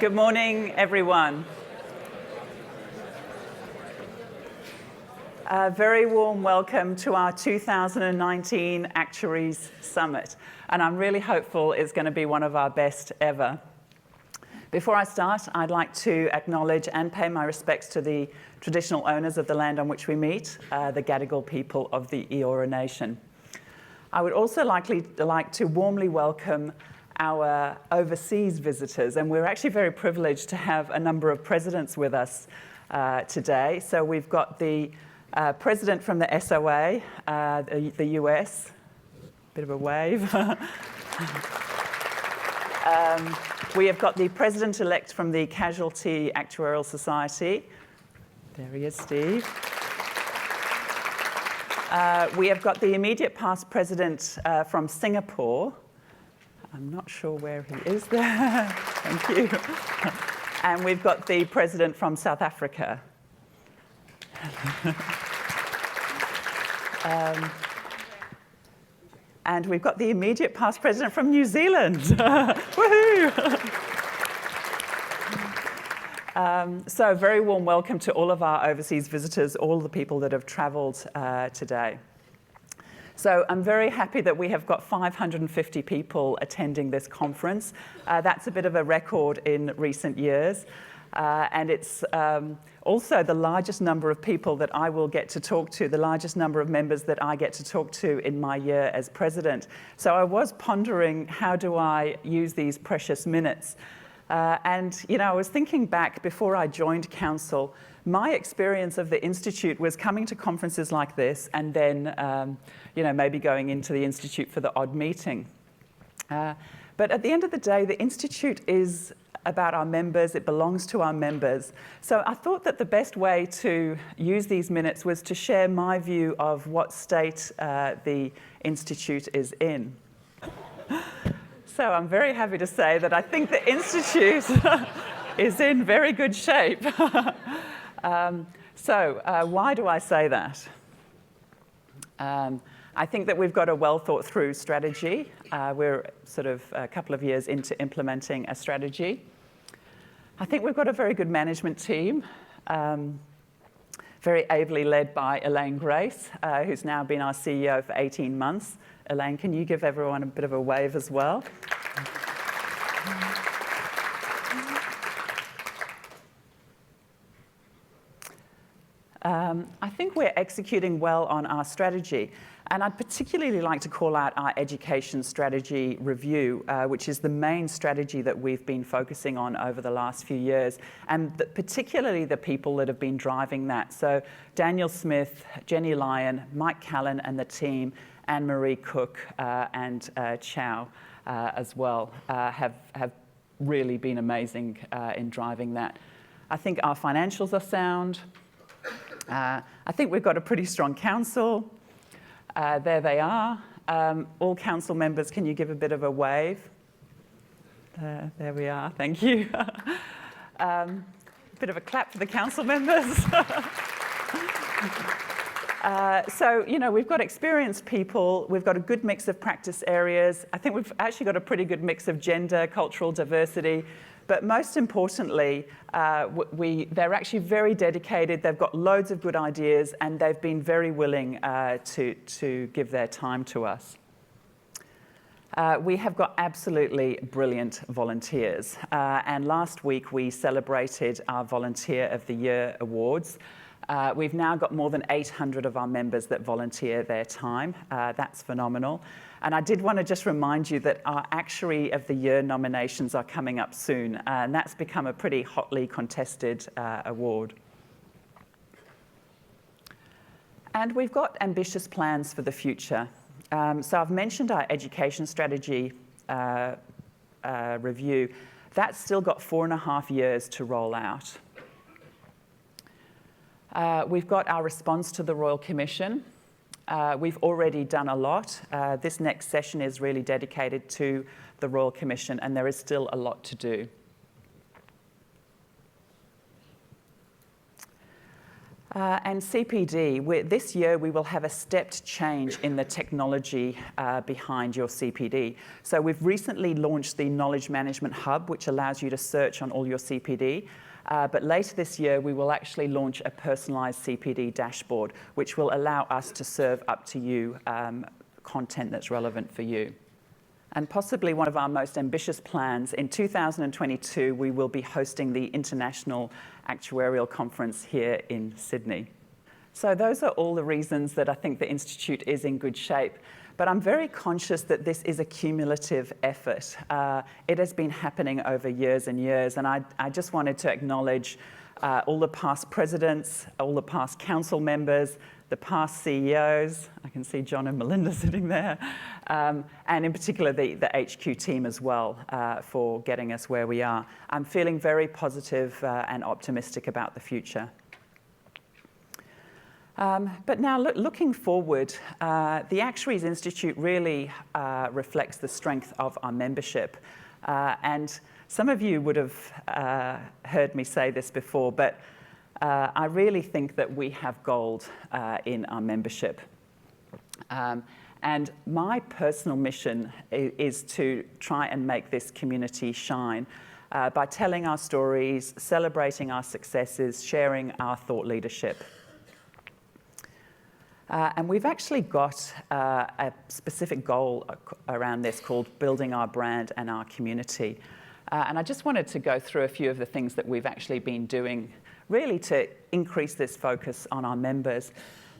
Good morning, everyone. A very warm welcome to our 2019 Actuaries Summit, and I'm really hopeful it's going to be one of our best ever. Before I start, I'd like to acknowledge and pay my respects to the traditional owners of the land on which we meet, the Gadigal people of the Eora Nation. I would also like to warmly welcome our overseas visitors, and we're actually very privileged to have a number of presidents with us today. So we've got the president from the SOA, the US, bit of a wave. We have got the president-elect from the Casualty Actuarial Society. There he is, Steve. We have got the immediate past president from Singapore. I'm not sure where he is there. Thank you. And we've got the president from South Africa. And we've got the immediate past president from New Zealand. Woohoo! So very warm welcome to all of our overseas visitors, all the people that have travelled today. So I'm very happy that we have got 550 people attending this conference. That's a bit of a record in recent years. And it's also the largest number of people that I will get to talk to, the largest number of members that I get to talk to in my year as president. So I was pondering, how do I use these precious minutes? And, you know, I was thinking back before I joined council, my experience of the Institute was coming to conferences like this and then, you know, maybe going into the Institute for the odd meeting. But at the end of the day, the Institute is about our members, it belongs to our members. So I thought that the best way to use these minutes was to share my view of what state the Institute is in. So I'm very happy to say that I think the Institute is in very good shape. Why do I say that? I think that we've got a well thought through strategy. We're sort of a couple of years into implementing a strategy. I think we've got a very good management team, very ably led by Elaine Grace, who's now been our CEO for 18 months. Elaine, can you give everyone a bit of a wave as well? I think we're executing well on our strategy. And I'd particularly like to call out our education strategy review, which is the main strategy that we've been focusing on over the last few years, and particularly the people that have been driving that. So Daniel Smith, Jenny Lyon, Mike Callan and the team, Anne-Marie Cook and Chow as well have really been amazing in driving that. I think our financials are sound. I think we've got a pretty strong council. There they are. All council members, can you give a bit of a wave? There we are, thank you. Bit of a clap for the council members. So, you know, we've got experienced people, we've got a good mix of practice areas. I think we've actually got a pretty good mix of gender, cultural diversity. But most importantly, they're actually very dedicated, they've got loads of good ideas, and they've been very willing to give their time to us. We have got absolutely brilliant volunteers. And last week we celebrated our Volunteer of the Year awards. We've now got more than 800 of our members that volunteer their time. That's phenomenal. And I did want to just remind you that our Actuary of the Year nominations are coming up soon, and that's become a pretty hotly contested award. And we've got ambitious plans for the future. So I've mentioned our education strategy review. That's still got 4.5 years to roll out. We've got our response to the Royal Commission. We've already done a lot. This next session is really dedicated to the Royal Commission, and there is still a lot to do. And CPD, this year we will have a stepped change in the technology behind your CPD. So we've recently launched the Knowledge Management Hub, which allows you to search on all your CPD. But later this year, we will actually launch a personalised CPD dashboard, which will allow us to serve up to you content that's relevant for you. And possibly one of our most ambitious plans, in 2022, we will be hosting the International Actuarial Conference here in Sydney. So those are all the reasons that I think the Institute is in good shape. But I'm very conscious that this is a cumulative effort. It has been happening over years and years, and I just wanted to acknowledge all the past presidents, all the past council members, the past CEOs. I can see John and Melinda sitting there, and in particular the HQ team as well for getting us where we are. I'm feeling very positive and optimistic about the future. But now looking forward, the Actuaries Institute really reflects the strength of our membership. And some of you would have heard me say this before, but I really think that we have gold in our membership. And my personal mission is to try and make this community shine by telling our stories, celebrating our successes, sharing our thought leadership. And we've actually got a specific goal around this called building our brand and our community. And I just wanted to go through a few of the things that we've actually been doing really to increase this focus on our members.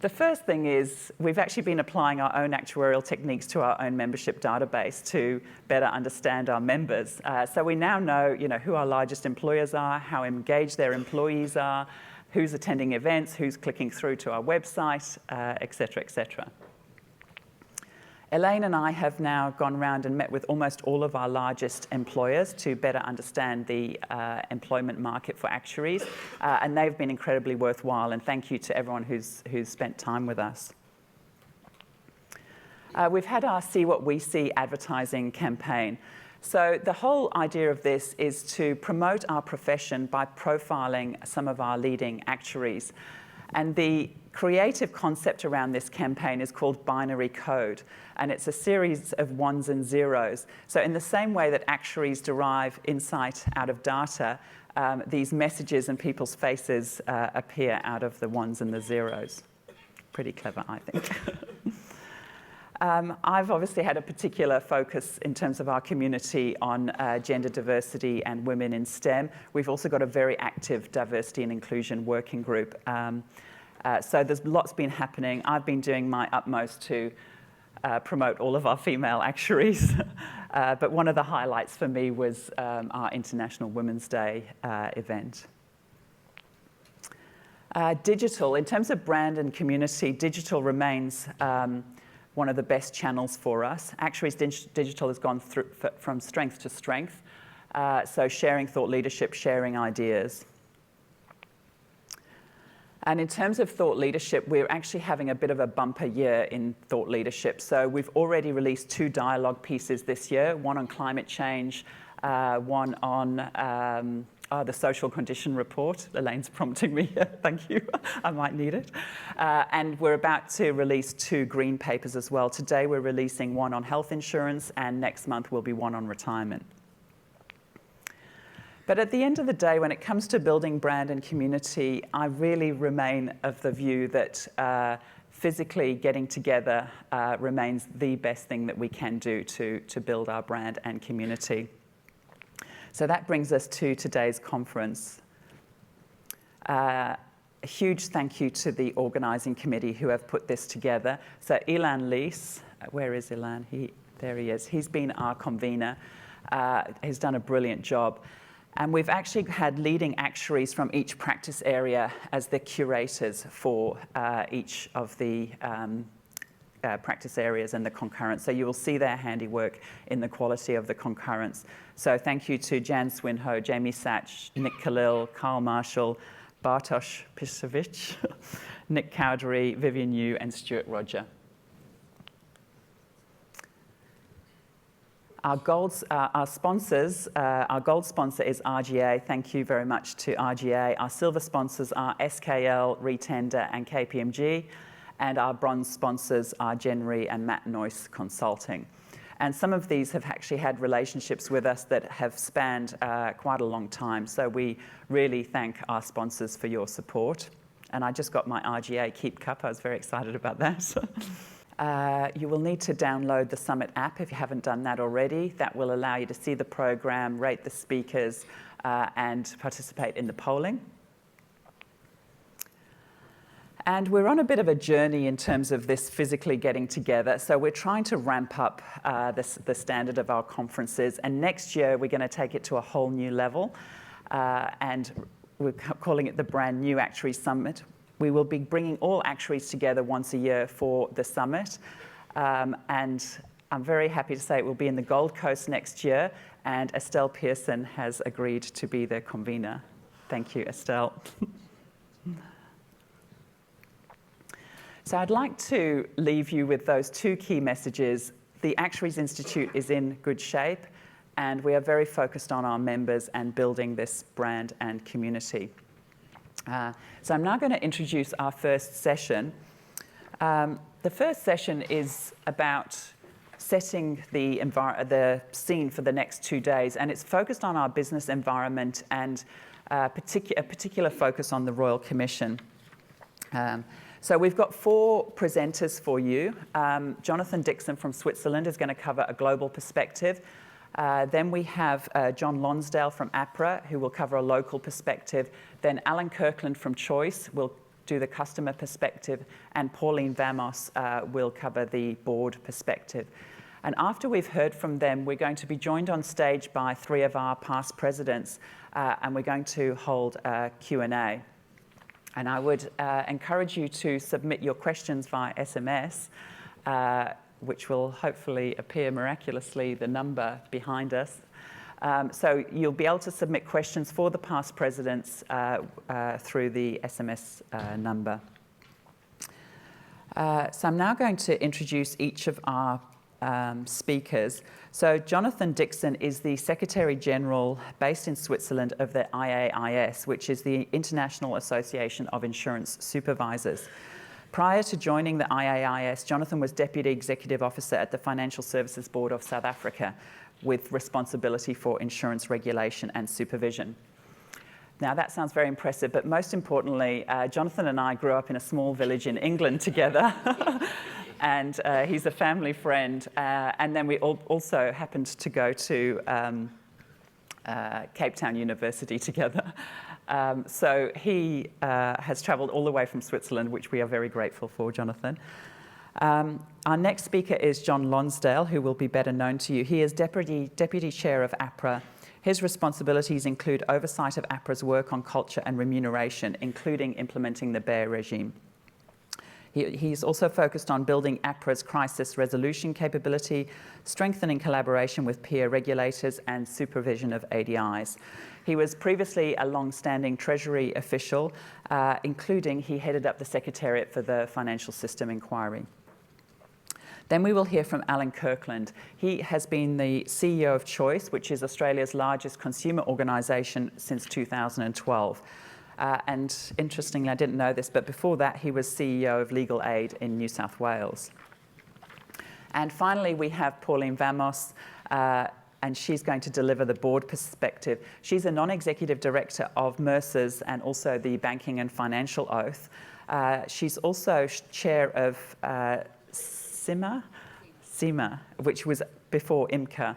The first thing is we've actually been applying our own actuarial techniques to our own membership database to better understand our members. So we now know, who our largest employers are, how engaged their employees are, who's attending events, who's clicking through to our website, et cetera, et cetera. Elaine and I have now gone around and met with almost all of our largest employers to better understand the employment market for actuaries, and they've been incredibly worthwhile, and thank you to everyone who's spent time with us. We've had our See What We See advertising campaign. So the whole idea of this is to promote our profession by profiling some of our leading actuaries. And the creative concept around this campaign is called binary code, and it's a series of ones and zeros. So in the same way that actuaries derive insight out of data, these messages and people's faces appear out of the ones and the zeros. Pretty clever, I think. I've obviously had a particular focus in terms of our community on gender diversity and women in STEM. We've also got a very active diversity and inclusion working group. So there's lots been happening. I've been doing my utmost to promote all of our female actuaries. But one of the highlights for me was our International Women's Day event. Digital, in terms of brand and community, digital remains one of the best channels for us. Actuaries Digital has gone through from strength to strength. So sharing thought leadership, sharing ideas. And in terms of thought leadership, we're actually having a bit of a bumper year in thought leadership. So we've already released 2 dialogue pieces this year, one on climate change, one on the social condition report. Elaine's prompting me here, thank you, I might need it. And we're about to release 2 green papers as well. Today we're releasing one on health insurance, and next month will be one on retirement. But at the end of the day, when it comes to building brand and community, I really remain of the view that physically getting together remains the best thing that we can do to build our brand and community. So that brings us to today's conference. A huge thank you to the organising committee who have put this together. So Ilan Lees, where is Ilan? There he is. He's been our convener. He's done a brilliant job. And we've actually had leading actuaries from each practice area as the curators for each of the practice areas and the concurrence. So you will see their handiwork in the quality of the concurrence. So thank you to Jan Swinho, Jamie Satch, Nick Khalil, Carl Marshall, Bartosz Pisevich, Nick Cowdery, Vivian Yu, and Stuart Roger. Our sponsors, our gold sponsor is RGA. Thank you very much to RGA. Our silver sponsors are SKL, Retender, and KPMG. And our bronze sponsors are Genry and Matt Noyce Consulting. And some of these have actually had relationships with us that have spanned quite a long time. So we really thank our sponsors for your support. And I just got my RGA Keep Cup. I was very excited about that. You will need to download the Summit app if you haven't done that already. That will allow you to see the program, rate the speakers, and participate in the polling. And we're on a bit of a journey in terms of this physically getting together. So we're trying to ramp up the standard of our conferences. And next year, we're going to take it to a whole new level. And we're calling it the brand new Actuaries Summit. We will be bringing all actuaries together once a year for the summit. And I'm very happy to say it will be in the Gold Coast next year. And Estelle Pearson has agreed to be the convener. Thank you, Estelle. So I'd like to leave you with those two key messages. The Actuaries Institute is in good shape, and we are very focused on our members and building this brand and community. So I'm now going to introduce our first session. The first session is about setting the scene for the next 2 days, and it's focused on our business environment and a particular focus on the Royal Commission. So we've got 4 presenters for you. Jonathan Dixon from Switzerland is going to cover a global perspective. Then we have John Lonsdale from APRA, who will cover a local perspective. Then Alan Kirkland from Choice will do the customer perspective. And Pauline Vamos will cover the board perspective. And after we've heard from them, we're going to be joined on stage by 3 of our past presidents. And we're going to hold a Q&A. And I would encourage you to submit your questions via SMS, which will hopefully appear miraculously the number behind us. So you'll be able to submit questions for the past presidents through the SMS number. So I'm now going to introduce each of our speakers. So Jonathan Dixon is the Secretary General based in Switzerland of the IAIS, which is the International Association of Insurance Supervisors. Prior to joining the IAIS, Jonathan was Deputy Executive Officer at the Financial Services Board of South Africa with responsibility for insurance regulation and supervision. Now that sounds very impressive, but most importantly, Jonathan and I grew up in a small village in England together. And he's a family friend. And then we also happened to go to Cape Town University together. So he has travelled all the way from Switzerland, which we are very grateful for, Jonathan. Our next speaker is John Lonsdale, who will be better known to you. He is Deputy Chair of APRA. His responsibilities include oversight of APRA's work on culture and remuneration, including implementing the BEAR regime. He's also focused on building APRA's crisis resolution capability, strengthening collaboration with peer regulators, and supervision of ADIs. He was previously a long-standing Treasury official, including he headed up the Secretariat for the Financial System Inquiry. Then we will hear from Alan Kirkland. He has been the CEO of Choice, which is Australia's largest consumer organisation since 2012. And interestingly, I didn't know this, but before that, he was CEO of Legal Aid in New South Wales. And finally, we have Pauline Vamos, and she's going to deliver the board perspective. She's a non-executive director of Mercer's and also the Banking and Financial Oath. She's also chair of CIMA, which was before IMCA.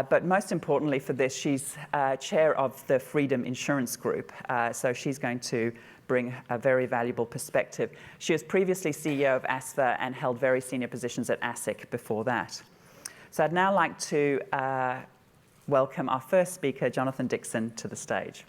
But most importantly for this, she's chair of the Freedom Insurance Group. So she's going to bring a very valuable perspective. She was previously CEO of ASFA and held very senior positions at ASIC before that. So I'd now like to welcome our first speaker, Jonathan Dixon, to the stage.